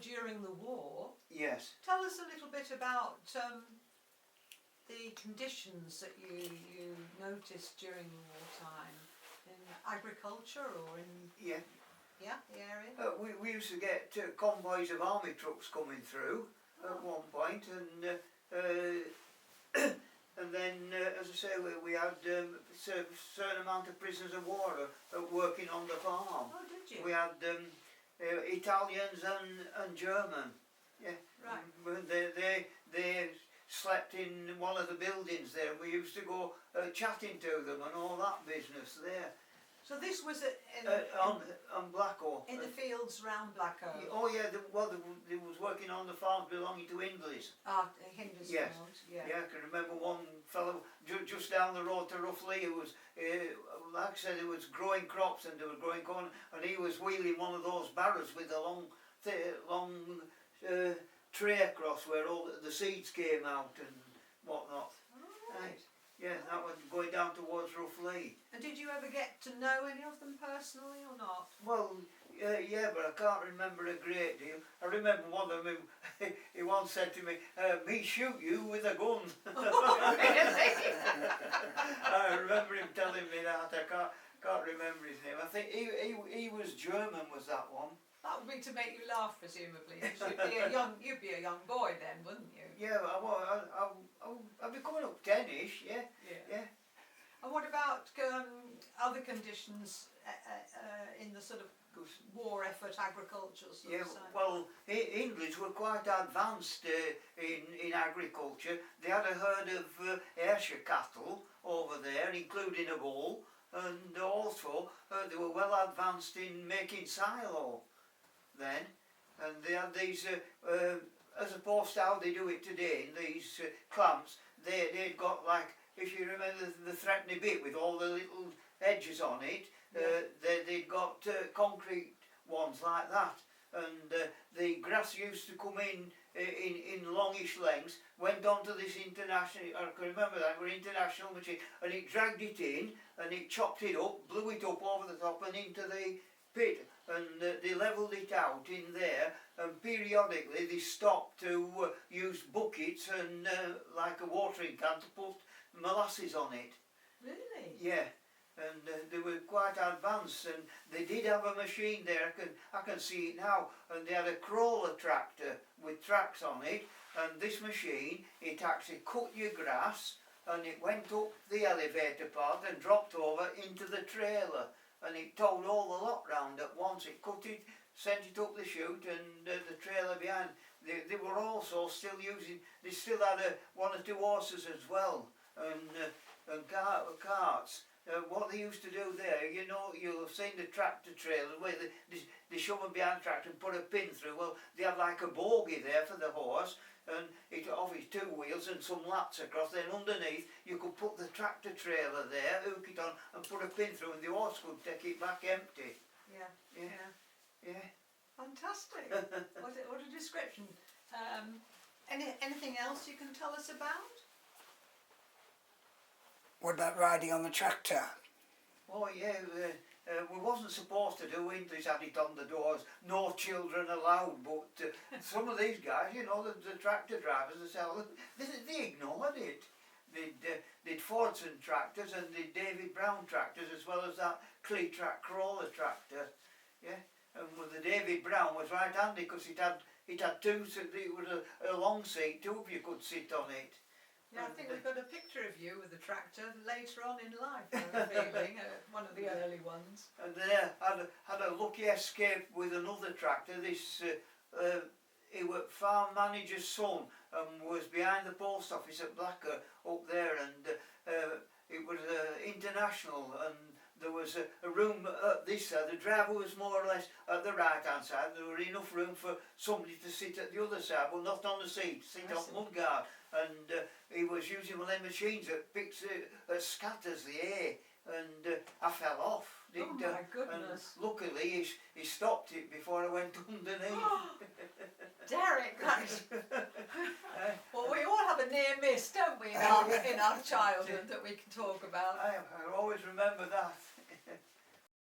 during the war. Yes. Tell us a little bit about the conditions that you noticed during the wartime in agriculture or in Yeah. the area. We used to get convoys of army trucks coming through at one point, and then, as I say, we had a certain amount of prisoners of war working on the farm. Oh, did you? We had Italians and German. Yeah. Right. They slept in one of the buildings there. We used to go chatting to them and all that business there. So this was On Blacko. in the fields round Blacko. Oh yeah, they was working on the farms belonging to Hindley's. Ah, Hinders Yes. Field, yeah. Yeah, I can remember one fellow just down the road to Roughly. It was, like I said, it was growing crops and they were growing corn, and he was wheeling one of those barrows with a long tray across where all the seeds came out and whatnot. Oh, right. Yeah, that was going down towards Roughly. And did you ever get to know any of them personally or not? Well, yeah, but I can't remember a great deal. I remember one of them, he once said to me, me shoot you with a gun. I remember him telling me that. I can't remember his name. I think he was German, was that one? That would be to make you laugh, presumably. You'd be a young boy then, wouldn't you? Yeah, I'll be coming up 10ish, yeah. Yeah. And what about other conditions in the sort of war effort, agricultural sort Yeah, of side? well, English were quite advanced in agriculture. They had a herd of Ayrshire cattle over there, including a bull, and also they were well advanced in making silo then, and they had these, as opposed to how they do it today, in these clamps, they'd got like, if you remember the threepenny bit with all the little edges on it, they'd got concrete ones like that, and the grass used to come in longish lengths, went on to this international, I can remember that, were international machine, and it dragged it in, and it chopped it up, blew it up over the top and into the pit, and they levelled it out in there, and periodically they stopped to use buckets and like a watering can to put molasses on it. Really? Yeah, and they were quite advanced, and they did have a machine there, I can see it now, and they had a crawler tractor with tracks on it, and this machine, it actually cut your grass, and it went up the elevator part and dropped over into the trailer, and it towed all the lot round at once. It cut it, sent it up the chute, and the trailer behind. They were also still using, they still had one or two horses as well, and carts. What they used to do there, you know, you'll have seen the tractor trailer where they shove them behind the tractor and put a pin through. Well, they had like a bogie there for the horse, and it off his two wheels and some lats across. Then underneath, you could put the tractor trailer there, hook it on, and put a pin through, and the horse could take it back empty. Yeah. Fantastic. What a description. Anything else you can tell us about? What about riding on the tractor? Oh yeah, we wasn't supposed to do. English had it on the doors, no children allowed, but some of these guys, you know, the tractor drivers, they ignored it. They'd Fordson tractors and they'd David Brown tractors, as well as that Cleatrack crawler tractor. Yeah, and with the David Brown was right handy because it had two, so it was a long seat, two of you could sit on it. Yeah, I think we've got a picture of you with the tractor later on in life, I have a feeling, one of the early ones. And then I had a lucky escape with another tractor. This he was farm manager's son, and was behind the post office at Blacko up there, and it was international, and there was a room at this side. The driver was more or less at the right hand side. There was enough room for somebody to sit at the other side, but not on the seat, sit on mudguard. And he was using one of them machines that picks, scatters the hay, and I fell off. Oh my goodness. And luckily he stopped it before I went underneath. Derek, that's... Well, we all have a near miss, don't we, in our childhood that we can talk about. I always remember that.